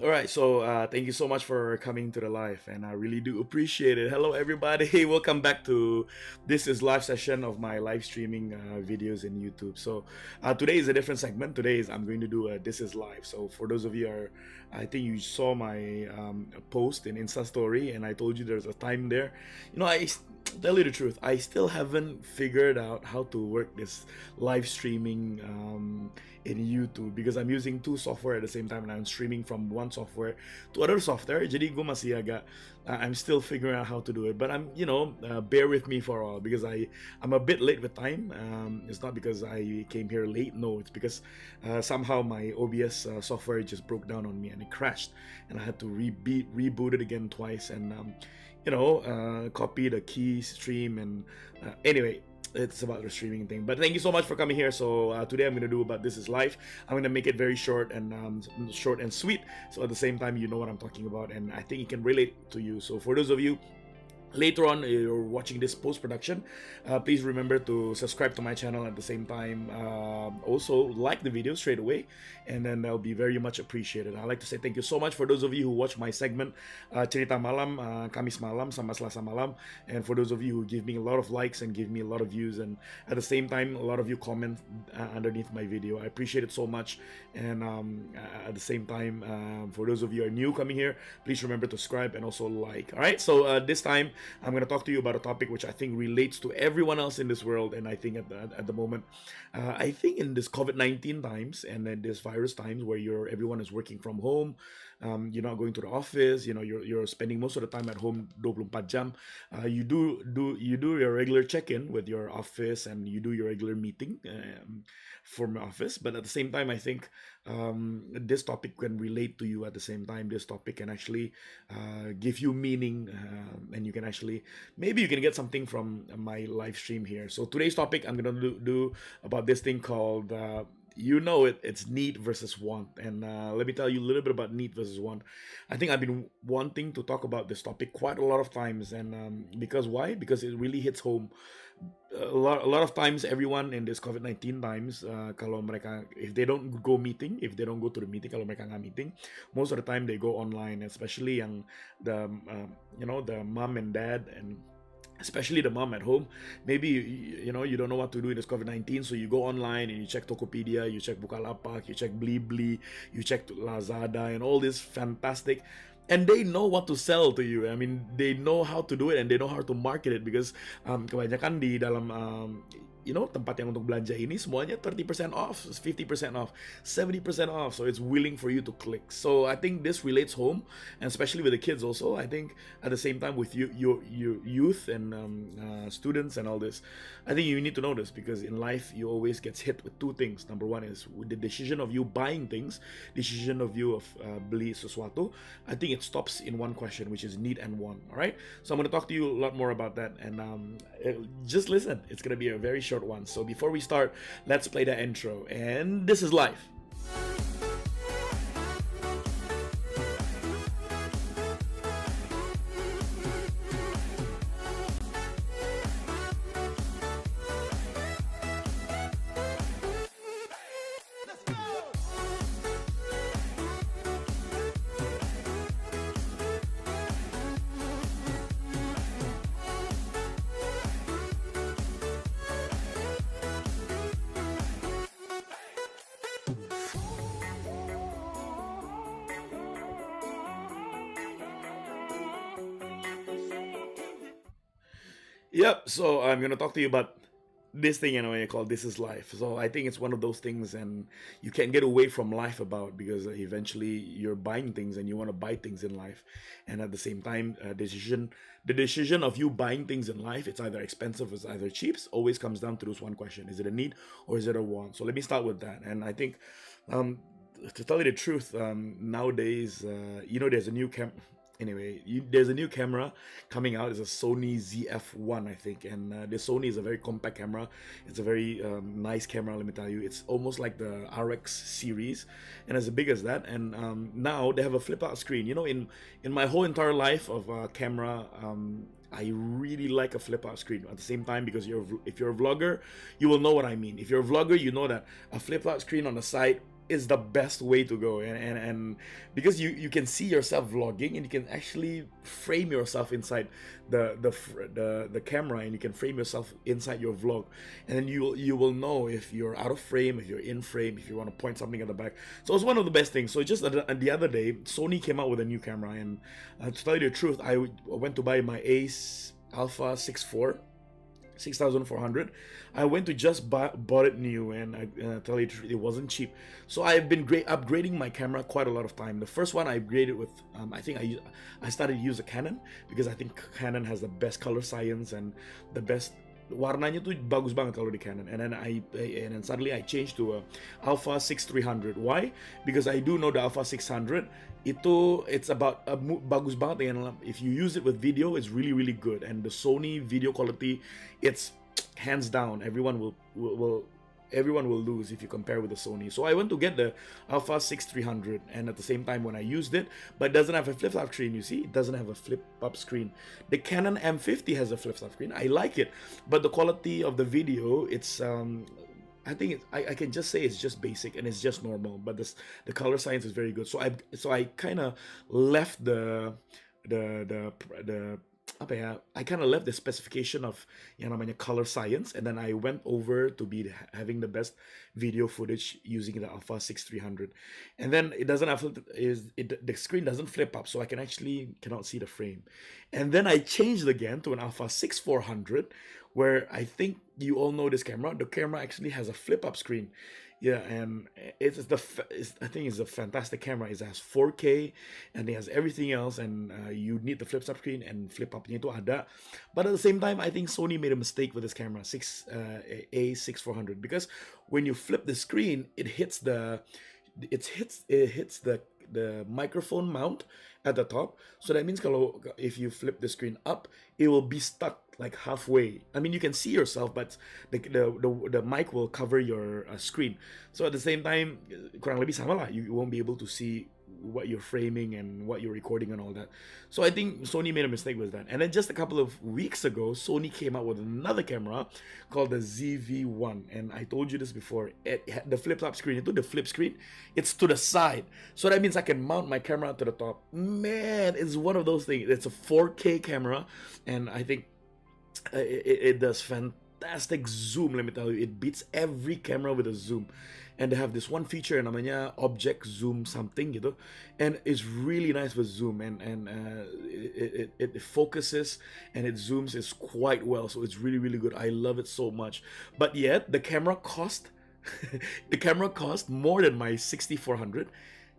All right, so thank you so much for coming to the live, and I really do appreciate it. Hello, everybody. Welcome back to this is live session of my live streaming videos in YouTube. So today is a different segment. Today is I'm going to do a this is live. So for those of you are, I think you saw my post in Insta story, and I told you there's a time there. Tell you the truth, I still haven't figured out how to work this live streaming in YouTube because I'm using two software at the same time and I'm streaming from one software to other software. Jadi gue masih agak, I'm still figuring out how to do it. But bear with me for a while because I'm a bit late with time. It's not because I came here late. No, it's because somehow my OBS software just broke down on me and it crashed, and I had to reboot it again twice and copy the key stream and anyway, it's about the streaming thing. But thank you so much for coming here. So today I'm going to do about this is life. I'm going to make it very short and sweet. So at the same time, you know what I'm talking about, and I think it can relate to you. So for those of you later on you're watching this post-production, please remember to subscribe to my channel at the same time. Also like the video straight away, and then that'll be very much appreciated. I'd like to say thank you so much for those of you who watch my segment Cerita Malam, Kamis Malam sama Selasa Malam, and for those of you who give me a lot of likes and give me a lot of views, and at the same time a lot of you comment underneath my video. I appreciate it so much. And at the same time, for those of you who are new coming here, please remember to subscribe and also like. All right, so this time I'm going to talk to you about a topic which I think relates to everyone else in this world. And I think at the moment, I think in this COVID-19 times and then this virus times where everyone is working from home, you're not going to the office, you're spending most of the time at home 24 jam. You do your regular check-in with your office, and you do your regular meeting from your office. But at the same time, I think this topic can relate to you. At the same time, this topic can actually give you meaning, and you can actually, maybe you can get something from my live stream here. So today's topic I'm gonna do about this thing called it's need versus want. And let me tell you a little bit about need versus want. I think I've been wanting to talk about this topic quite a lot of times, and because why? Because it really hits home. A lot of times, everyone in this COVID-19 times, kalau mereka, if they don't go to the meeting, kalau mereka nggak meeting, most of the time they go online, especially the mom and dad, and especially the mom at home. Maybe you don't know what to do in this COVID-19, so you go online and you check Tokopedia, you check Bukalapak, you check Blibli, you check Lazada, and all this fantastic. And they know what to sell to you. I mean, they know how to do it and they know how to market it, because kebanyakan di dalam tempat yang untuk belanja ini semuanya 30% off, 50% off, 70% off. So it's willing for you to click. So I think this relates home, and especially with the kids also. I think at the same time with your youth and students and all this, I think you need to know this, because in life you always gets hit with two things. Number one is with the decision of you buying things, decision of you of beli sesuatu. I think it stops in one question, which is need and want. All right. So I'm going to talk to you a lot more about that, and just listen. It's going to be a very short one. So before we start, let's play the intro. And this is life. Yep, so I'm gonna talk to you about this thing called This Is Life. So I think it's one of those things, and you can't get away from life about, because eventually you're buying things and you want to buy things in life. And at the same time, the decision of you buying things in life, it's either expensive or it's either cheap, always comes down to this one question: is it a need or is it a want? So let me start with that. And I think to tell you the truth, nowadays, there's a new there's a new camera coming out. It's a Sony ZF-1, I think, and this Sony is a very compact camera. It's a very nice camera, let me tell you. It's almost like the RX series, and as big as that. And now they have a flip-out screen. In my whole entire life of camera, I really like a flip-out screen. At the same time, because if you're a vlogger, you will know what I mean. If you're a vlogger, you know that a flip-out screen on the side is the best way to go, and because you can see yourself vlogging, and you can actually frame yourself inside the camera, and you can frame yourself inside your vlog, and then you will know if you're out of frame, if you're in frame, if you want to point something at the back. So it's one of the best things. So just the other day, Sony came out with a new camera, and to tell you the truth, I went to buy my Ace Alpha 6400. I went to just bought it new, and I tell you the truth, it wasn't cheap. So I've been upgrading my camera quite a lot of time. The first one I upgraded with, I think I started to use a Canon, because I think Canon has the best color science and the best warnanya tuh bagus banget kalau di Canon. And then suddenly I changed to a Alpha 6300. Why? Because I do know the Alpha 600 it's about bagus banget, and if you use it with video, it's really good. And the Sony video quality, it's hands down, everyone will lose if you compare with the Sony. So I went to get the Alpha 6300, and at the same time when I used it, but it doesn't have a flip-top screen. You see, it doesn't have a flip-up screen. The Canon M50 has a flip-top screen. I like it, but the quality of the video, it's I think I can just say it's just basic, and it's just normal, but the color science is very good. So I kind of left the apa ya, I kind of left the specification of yang namanya color science, and then I went over to be having the best video footage using the Alpha 6300. And then it doesn't have the screen doesn't flip up, so I cannot see the frame. And then I changed again to an Alpha 6400, where I think you all know this camera. The camera actually has a flip up screen. Yeah, and I think it's a fantastic camera. It has 4K, and it has everything else, and you need the flip up screen, and flip upnya itu ada. But at the same time, I think Sony made a mistake with this camera, A6400, because when you flip the screen, it hits the microphone mount at the top. So that means if you flip the screen up, it will be stuck like halfway. I mean, you can see yourself, but the mic will cover your screen. So at the same time, kurang lebih sama lah. You won't be able to see what you're framing and what you're recording and all that. So I think Sony made a mistake with that. And then just a couple of weeks ago, Sony came out with another camera called the ZV-1. And I told you this before, the flip-top screen, the flip screen, it's to the side. So that means I can mount my camera to the top. Man, it's one of those things. It's a 4K camera, and I think it does fantastic zoom. Let me tell you, it beats every camera with a zoom. And they have this one feature namanya object zoom something gitu, and it's really nice with zoom, and it focuses and it zooms is quite well. So it's really good. I love it so much. But yet the camera cost more than my 6400,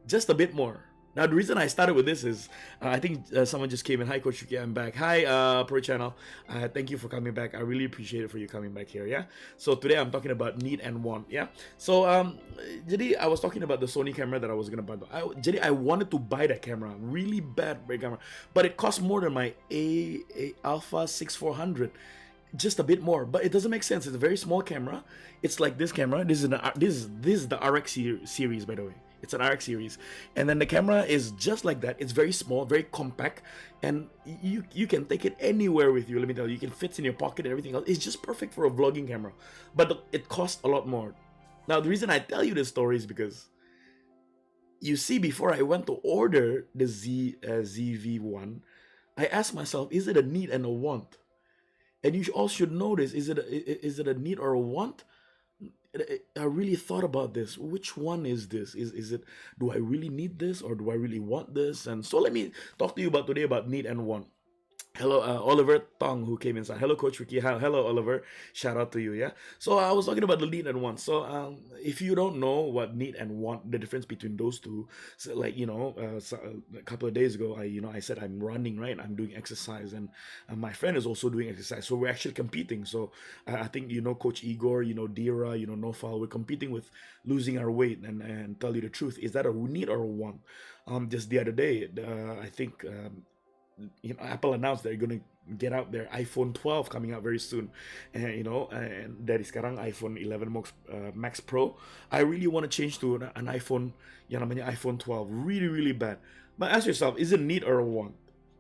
just a bit more. Now, the reason I started with this is, I think someone just came in. Hi, Coach Ricky, I'm back. Hi, Pro Channel. Thank you for coming back. I really appreciate it for you coming back here, yeah? So today I'm talking about need and want, yeah? So, jadi I was talking about the Sony camera that I was going to buy. Jadi I wanted to buy that camera, really bad camera, but it cost more than my Alpha 6400. Just a bit more, but it doesn't make sense. It's a very small camera. It's like this camera. This is the RX series, by the way. It's an RX series, and then the camera is just like that. It's very small, very compact, and you can take it anywhere with you. Let me tell you, you can fit in your pocket and everything else. It's just perfect for a vlogging camera, but it costs a lot more. Now, the reason I tell you this story is because, you see, before I went to order the ZV-1, I asked myself, is it a need and a want? And you all should know this. Is it a need or a want? I really thought about this. Which one is this? Is it, do I really need this, or do I really want this? And so let me talk to you about today about need and want. Hello, Oliver Tong, who came inside. Hello, Coach Ricky. Hello, Oliver. Shout out to you, yeah? So I was talking about the need and want. So if you don't know what need and want, the difference between those two, so like, a couple of days ago, I said I'm running, right? I'm doing exercise, and my friend is also doing exercise. So we're actually competing. So I think, Coach Igor, Dira, Nofal, we're competing with losing our weight. And tell you the truth, is that a need or a want? Just the other day, I think... Apple announced they're going to get out their iPhone 12 coming out very soon, and and dari sekarang iPhone 11 Max Pro. I really want to change to an iPhone, yang namanya iPhone 12, really bad. But ask yourself, is it need or a want?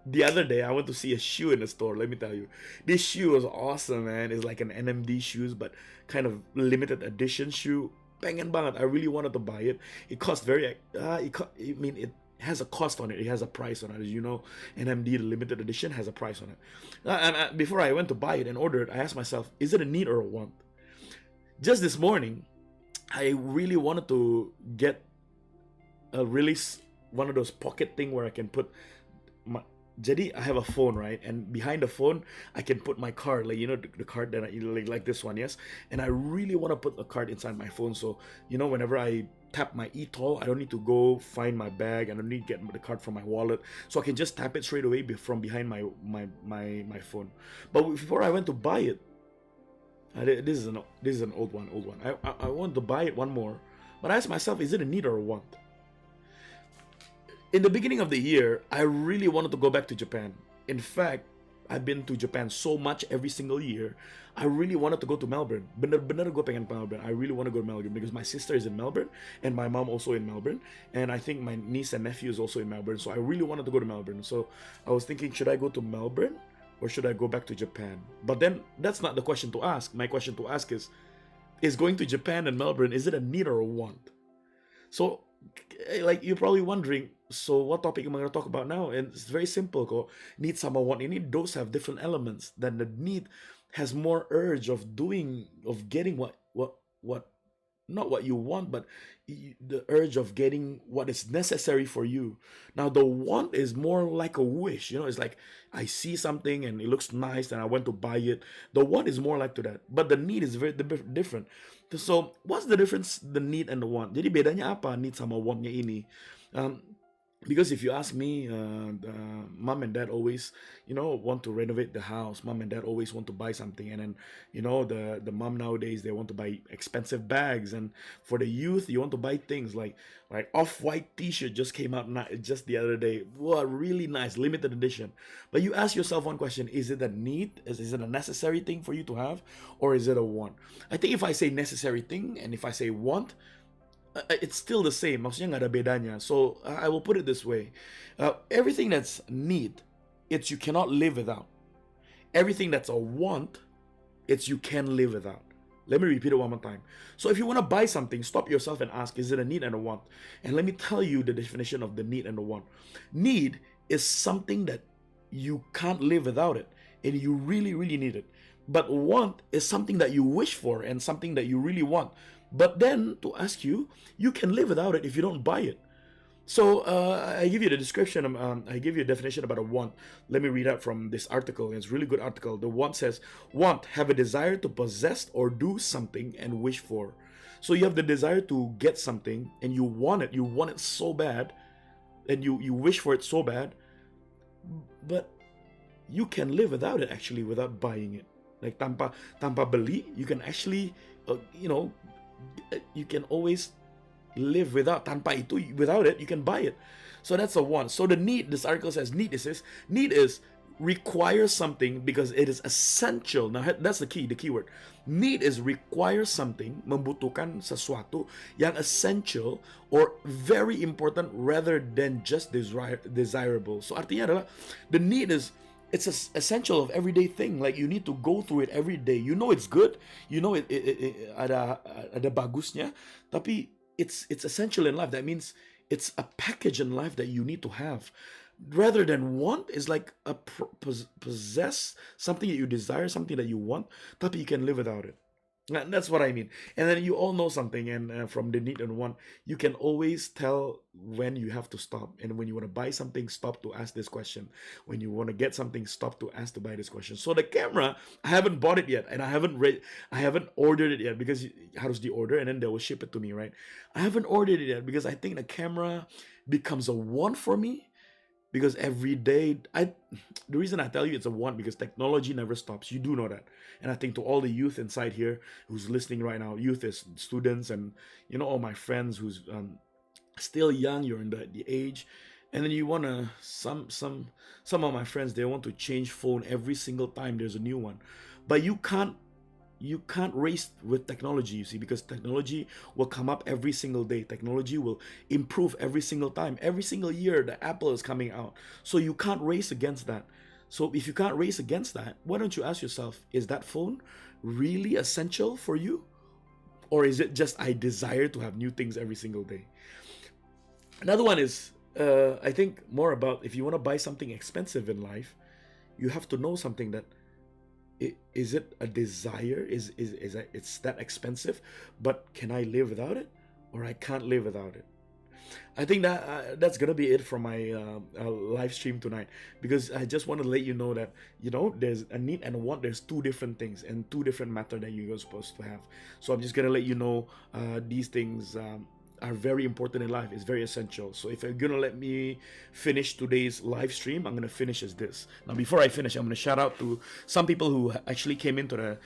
The other day I went to see a shoe in the store. Let me tell you, this shoe was awesome, man. It's like an NMD shoes, but kind of limited edition shoe. pengen banget. I really wanted to buy it. It cost very, I mean, it has a cost on it. It has a price on it. As you know, NMD, the limited edition, has a price on it. And before I went to buy it and order it, I asked myself, is it a need or a want? Just this morning, I really wanted to get a release, one of those pocket thing where I can put my, jadi I have a phone, right? And behind the phone, I can put my card, like, the card that like this one, yes? And I really want to put the card inside my phone. So, whenever I tap my e-toll, I don't need to go find my bag. I don't need to get the card from my wallet. So I can just tap it straight away from behind my phone. But before I went to buy it, this is an old one. I want to buy it one more. But I asked myself, is it a need or a want? In the beginning of the year, I really wanted to go back to Japan. In fact, I've been to Japan so much every single year. I really wanted to go to Melbourne. Bener-bener gue pengen ke Melbourne. I really want to go to Melbourne because my sister is in Melbourne and my mom also in Melbourne. And I think my niece and nephew is also in Melbourne. So I really wanted to go to Melbourne. So I was thinking, should I go to Melbourne or should I go back to Japan? But then that's not the question to ask. My question to ask is going to Japan and Melbourne, is it a need or a want? So, like, you're probably wondering, so what topic am I going to talk about now? And it's very simple. Need sama want ini, those have different elements. Then the need has more urge of getting what not what you want, but the urge of getting what is necessary for you. Now the want is more like a wish. It's like I see something and it looks nice and I want to buy it. The want is more like to that, but the need is very different. So what's the difference, the need and the want? Jadi bedanya apa need sama wantnya ini? Because if you ask me, mom and dad always, want to renovate the house. Mom and dad always want to buy something. And then, the mom nowadays, they want to buy expensive bags. And for the youth, you want to buy things like off-white t-shirt just came out just the other day. Wow, really nice, limited edition. But you ask yourself one question, is it a need? Is it a necessary thing for you to have? Or is it a want? I think if I say necessary thing and if I say want, it's still the same. Maksudnya nggak ada bedanya. So I will put it this way: everything that's need, it's you cannot live without. Everything that's a want, it's you can live without. Let me repeat it one more time. So if you want to buy something, stop yourself and ask: is it a need and a want? And let me tell you the definition of the need and the want. Need is something that you can't live without it, and you really, really need it. But want is something that you wish for and something that you really want. But then, to ask you, you can live without it if you don't buy it. So I give you the description, I give you a definition about a want. Let me read out from this article. It's a really good article. The want says, want, have a desire to possess or do something and wish for. So you have the desire to get something and you want it so bad, and you wish for it so bad, but you can live without it actually, without buying it. Like tanpa beli, you can actually, you can always live without without it, you can buy it. So that's a want. So the need, this article says, need is require something because it is essential. Now that's the keyword. Need is require something, membutuhkan sesuatu yang essential or very important rather than just desirable. So artinya adalah the need is, it's an essential of everyday thing. Like you need to go through it every day. It's good. It ada bagusnya. Tapi it's essential in life. That means it's a package in life that you need to have. Rather than want is like a possess something that you desire, something that you want, tapi you can live without it. And that's what I mean. And then you all know something, and from the need and want, you can always tell when you have to stop. And when you want to buy something, stop to ask this question. When you want to get something, stop to ask to buy this question. So the camera, I haven't bought it yet, and I haven't ordered it yet because harus diorder and then they will ship it to me, right? I haven't ordered it yet because I think the camera becomes a want for me. Because every day, the reason I tell you it's a want, because technology never stops. You do know that. And I think to all the youth inside here who's listening right now, youth is students and, all my friends who's still young, you're in the age. And then you want to, some of my friends, they want to change phone every single time there's a new one. But you can't race with technology, you see, because technology will come up every single day. Technology will improve every single time. Every single year, the Apple is coming out. So you can't race against that. So if you can't race against that, why don't you ask yourself, is that phone really essential for you? Or is it just I desire to have new things every single day? Another one is, I think more about if you want to buy something expensive in life, you have to know something that is it a desire? Is that it's that expensive, but can I live without it, or I can't live without it? I think that that's gonna be it from my live stream tonight, because I just want to let you know that there's a need and a want. There's two different things and two different matter that you're supposed to have. So I'm just gonna let you know these things. Are very important in life. It's very essential. So if you're gonna let me finish today's live stream, I'm gonna finish as this. Now, before I finish, I'm gonna shout out to some people who actually came into the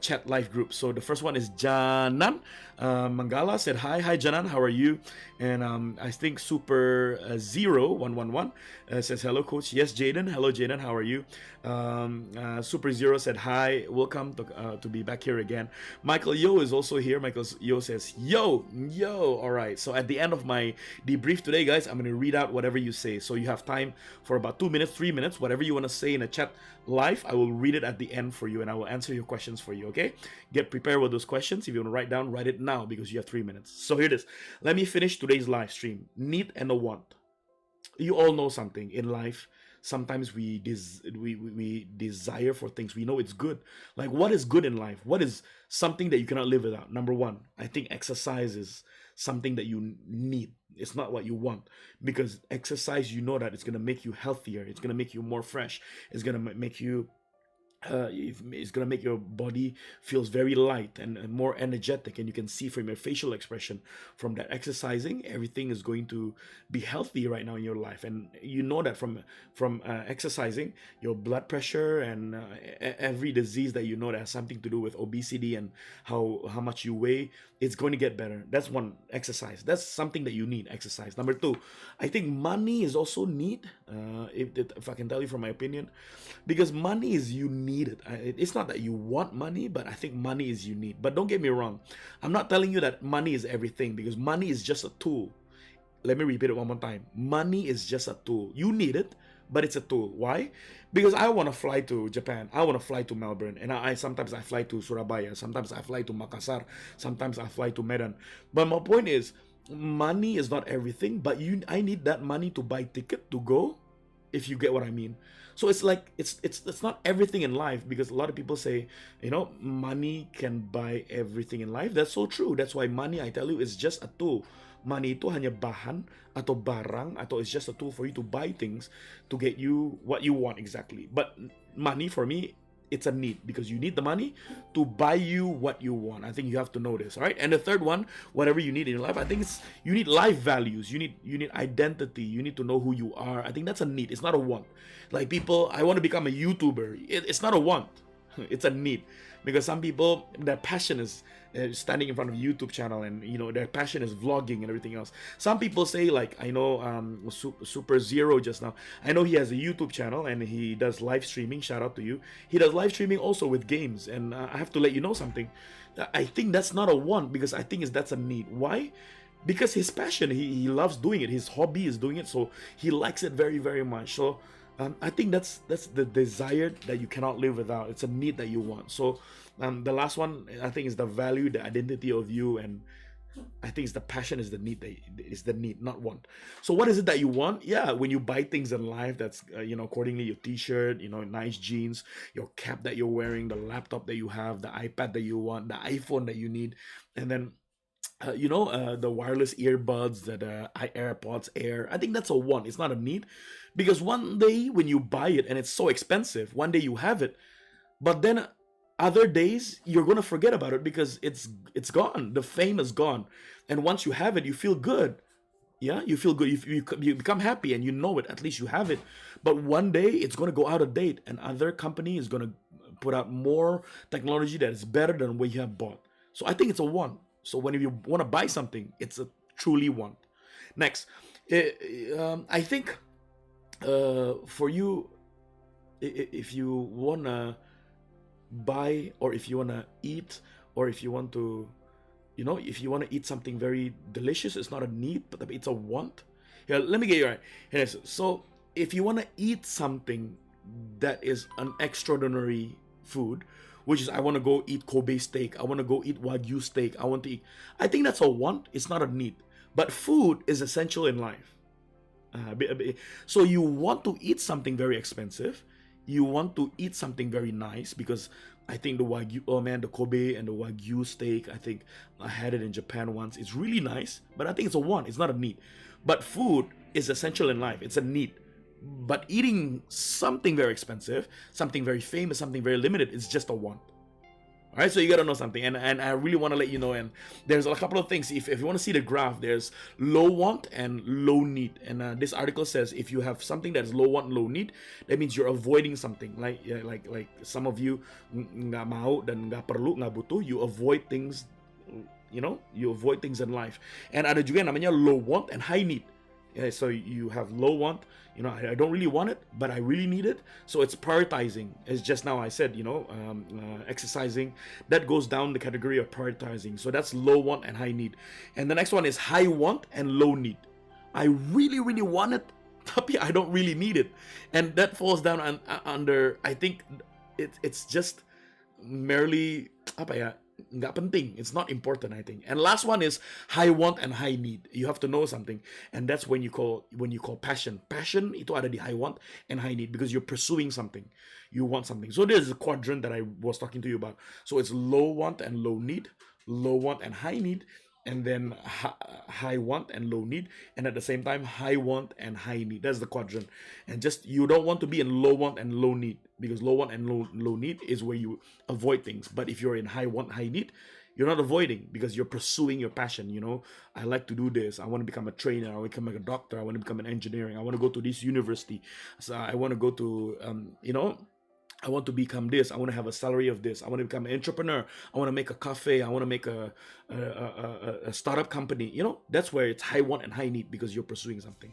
chat live group. So the first one is Janan Mangala said hi. Hi Janan, how are you? And I think Super 0111 says hello coach. Yes Jaden, hello Jaden, how are you? Super Zero said hi, welcome to be back here again. Michael Yo is also here. Michael Yo says yo. All right, so at the end of my debrief today, guys, I'm going to read out whatever you say. So you have time for about 2 minutes, 3 minutes, whatever you want to say in a chat live. I will read it at the end for you, and I will answer your questions for you. Okay, get prepared with those questions. If you want to write down, write it now, because you have 3 minutes. So here it is. Let me finish today's live stream. Need and a want. You all know something in life. Sometimes we desire for things. We know it's good. Like, what is good in life? What is something that you cannot live without? Number one, I think exercise is something that you need. It's not what you want, because exercise, you know that it's going to make you healthier. It's going to make you more fresh. It's going to make you it's going to make your body feels very light and more energetic, and you can see from your facial expression from that exercising, everything is going to be healthy right now in your life. And you know that from exercising, your blood pressure and every disease that that has something to do with obesity and how much you weigh, it's going to get better. That's one. Exercise, that's something that you need. Exercise. Number two, I think money is also need, if I can tell you from my opinion, because money is you need it. It's not that you want money, but I think money is you need. But don't get me wrong, I'm not telling you that money is everything, because money is just a tool. Let me repeat it one more time. Money is just a tool. You need it, but it's a tool. Why? Because I want to fly to Japan. I want to fly to Melbourne. And I sometimes I fly to Surabaya. Sometimes I fly to Makassar. Sometimes I fly to Medan. But my point is, money is not everything, but I need that money to buy ticket to go, if you get what I mean. So it's like it's not everything in life, because a lot of people say, money can buy everything in life. That's so true. That's why money, I tell you, is just a tool. Money itu hanya bahan atau barang, atau it's just a tool for you to buy things to get you what you want exactly. But money for me, it's a need, because you need the money to buy you what you want. I think you have to know this, all right? And the third one, whatever you need in your life, I think it's you need life values. You need identity. You need to know who you are. I think that's a need. It's not a want. Like people, I want to become a YouTuber. It's not a want. It's a need, because some people, their passion is standing in front of a YouTube channel, and their passion is vlogging and everything else. Some people say, like, I know Super Zero just now, I know he has a YouTube channel and he does live streaming. Shout out to you. He does live streaming also with games, and I have to let you know something. I think that's not a want, because I think that's a need. Why? Because his passion, he loves doing it. His hobby is doing it, so he likes it very, very much. So I think that's the desire that you cannot live without. It's a need that you want. So the last one, I think, is the value, the identity of you, and I think it's the passion is the need, not want. So what is it that you want? Yeah, when you buy things in life, that's accordingly, your t-shirt, nice jeans, your cap that you're wearing, the laptop that you have, the iPad that you want, the iPhone that you need, and then the wireless earbuds, the AirPods Air. I think that's a want. It's not a need, because one day when you buy it and it's so expensive, one day you have it, but then other days you're gonna forget about it, because it's gone. The fame is gone, and once you have it, you feel good. Yeah, you feel good. You become happy, and you know it. At least you have it. But one day it's gonna go out of date, and other company is gonna put out more technology that is better than what you have bought. So I think it's a want. So when you want to buy something, it's a truly want. Next, I think for you, if you want to buy, or if you want to eat, or if you want to, if you want to eat something very delicious, it's not a need, but it's a want. Yeah, let me get you right. Here, so if you want to eat something that is an extraordinary food, which is I want to go eat Kobe steak, I want to go eat Wagyu steak, I want to eat. I think that's a want, it's not a need. But food is essential in life. So you want to eat something very expensive, you want to eat something very nice, because I think the Wagyu, oh man, the Kobe and the Wagyu steak, I think I had it in Japan once. It's really nice, but I think it's a want, it's not a need. But food is essential in life, it's a need. But eating something very expensive, something very famous, something very limited, is just a want. All right, so you gotta know something, and I really want to let you know. And there's a couple of things. If you want to see the graph, there's low want and low need. And this article says if you have something that's low want, low need, that means you're avoiding something. Like some of you nggak mau dan nggak perlu, nggak butuh. You avoid things, you avoid things in life. And ada juga yang namanya low want and high need. Yeah, so you have low want, I don't really want it, but I really need it. So it's prioritizing. As just now I said, exercising, that goes down the category of prioritizing. So that's low want and high need. And the next one is high want and low need. I really, really want it, tapi I don't really need it. And that falls down under, I think it's just merely, nggak penting, it's not important, I think. And last one is high want and high need. You have to know something, and that's when you call passion itu ada di high want and high need, because you're pursuing something, you want something. So there's a quadrant that I was talking to you about. So it's low want and low need, low want and high need, and then high want and low need, and at the same time high want and high need. That's the quadrant. And just, you don't want to be in low want and low need, because low want and low need is where you avoid things. But if you're in high want, high need, you're not avoiding, because you're pursuing your passion. I like to do this, I want to become a trainer, I want to become a doctor, I want to become an engineering, I want to go to this university, so I want to go to I want to become this, I want to have a salary of this, I want to become an entrepreneur, I want to make a cafe, I want to make a startup company. That's where it's high want and high need, because you're pursuing something.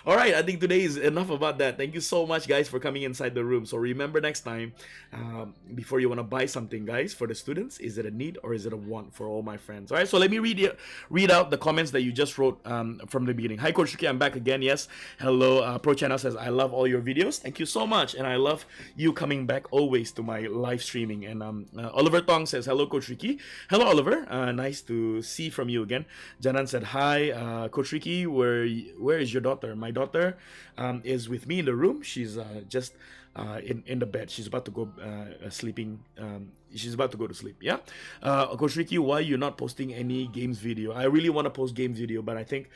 All right, I think today is enough about that. Thank you so much, guys, for coming inside the room. So remember, next time, before you want to buy something, guys, for the students, is it a need or is it a want for all my friends? All right, so let me read out the comments that you just wrote from the beginning. Hi, Coach Ricky, I'm back again. Yes, hello. Pro Channel says, I love all your videos. Thank you so much, and I love you coming back always to my live streaming. And Oliver Tong says, hello, Coach Ricky. Hello, Oliver. Nice to see from you again. Janan said, hi, Coach Ricky. Where is your daughter? My daughter is with me in the room. She's just in the bed. She's about to go sleeping. She's about to go to sleep. Yeah. Coach Ricky, why you not posting any games video? I really want to post game video, but I think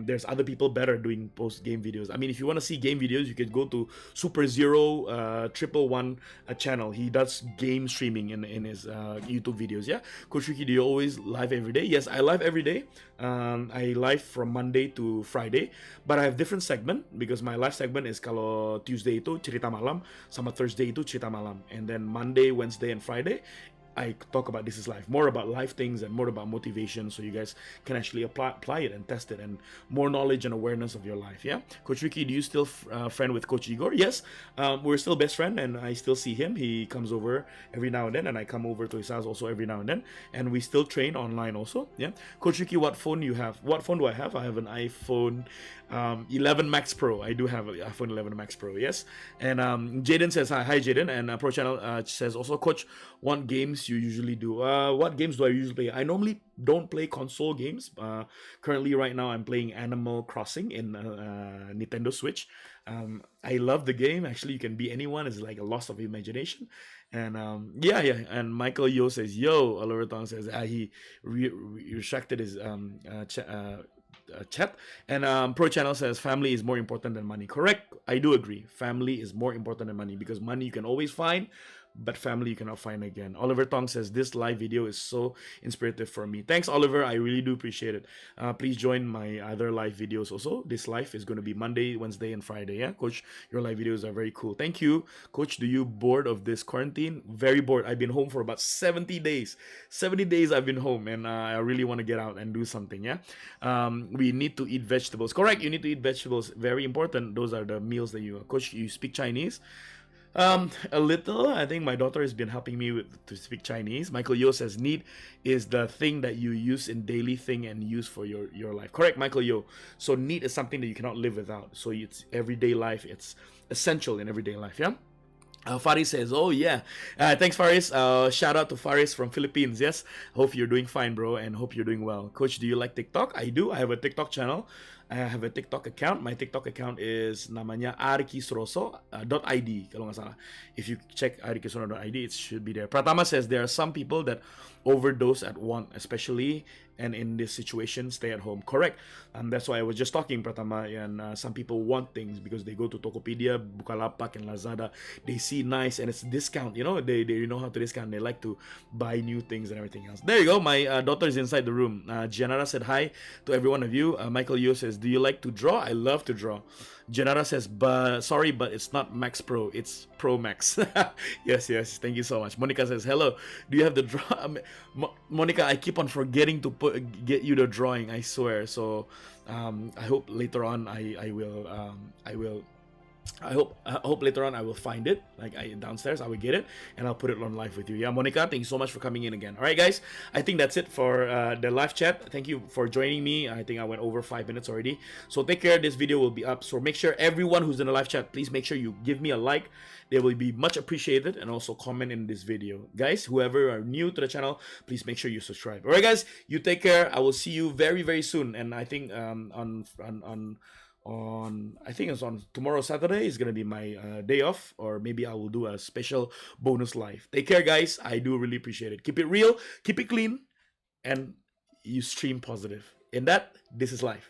there's other people better doing post game videos. I mean, if you want to see game videos, you could go to Super Zero 111 channel. He does game streaming in his YouTube videos. Yeah. Coach Ricky, do you always live every day? Yes, I live every day. I live from Monday to Friday, but I have different segment, because my live segment is kalau Tuesday itu Cerita Malam, sama Thursday itu Cerita Malam, and then Monday, Wednesday, and Friday I talk about This Is Life, more about life things and more about motivation, so you guys can actually apply it and test it, and more knowledge and awareness of your life. Yeah, Coach Ricky, do you still friend with Coach Igor? Yes, we're still best friend, and I still see him. He comes over every now and then, and I come over to his house also every now and then, and we still train online also. Yeah, Coach Ricky, what phone you have? What phone do I have? I have an iPhone 11 Max Pro. I do have an iPhone 11 Max Pro. Yes, and Jaden says hi Jaden, and Pro Channel says also, Coach, what games you usually do? What games do I usually play? I normally don't play console games. Currently, right now, I'm playing Animal Crossing in Nintendo Switch. I love the game. Actually, you can be anyone. It's like a loss of imagination. And yeah. And Michael Yo says, yo. Oliver Tong says he retracted his chat. And Pro Channel says family is more important than money. Correct. I do agree. Family is more important than money, because money you can always find, but family you cannot find again. Oliver Tong says this live video is so inspirative for me. Thanks, Oliver. I really do appreciate it. Please join my other live videos also. This live is going to be Monday, Wednesday, and Friday. Yeah, Coach, your live videos are very cool. Thank you, Coach. Do you bored of this quarantine? Very bored. I've been home for about 70 days. 70 days I've been home, and I really want to get out and do something. Yeah. We need to eat vegetables. Correct. You need to eat vegetables. Very important. Those are the meals that you, Coach, you speak Chinese? A little. I think my daughter has been helping me to speak Chinese. Michael Yo says need is the thing that you use in daily thing and use for your life. Correct, Michael Yo. So need is something that you cannot live without. So it's everyday life. It's essential in everyday life. Yeah. Faris says, "Oh yeah, thanks Faris. Shout out to Faris from Philippines. Yes, hope you're doing fine, bro, and hope you're doing well. Coach, do you like TikTok? I do. I have a TikTok channel. I have a TikTok account. My TikTok account is namanya Suroso .id kalau nggak salah. If you check arikisuroso.id, it should be there. Pratama says there are some people that overdose at one, especially and in this situation, stay at home. Correct. That's why I was just talking, Pratama, and some people want things because they go to Tokopedia, Bukalapak, and Lazada. They see nice and it's discount. You know, they know how to discount. They like to buy new things and everything else. There you go. My daughter is inside the room. Gianara said hi to every one of you. Michael Yo says, "Do you like to draw? I love to draw." Janara says, "But sorry, but it's not Max Pro. It's Pro Max." Yes, yes. Thank you so much. Monica says, "Hello. Do you have the draw?" Monica, I keep on forgetting to get you the drawing. I swear. So, I hope later on I hope later on I will find it, like downstairs. I will get it and I'll put it on live with you. Yeah, Monica, thank you so much for coming in again. All right, guys, I think that's it for the live chat. Thank you for joining me. I think I went over 5 minutes already. So take care. This video will be up. So make sure everyone who's in the live chat, please make sure you give me a like. They will be much appreciated, and also comment in this video. Guys, whoever are new to the channel, please make sure you subscribe. All right, guys, you take care. I will see you very, very soon. And I think on I think it's on tomorrow Saturday is gonna be my day off, or maybe I will do a special bonus live. Take care, guys. I do really appreciate it. Keep it real, keep it clean, and you stream positive. In that, this is life.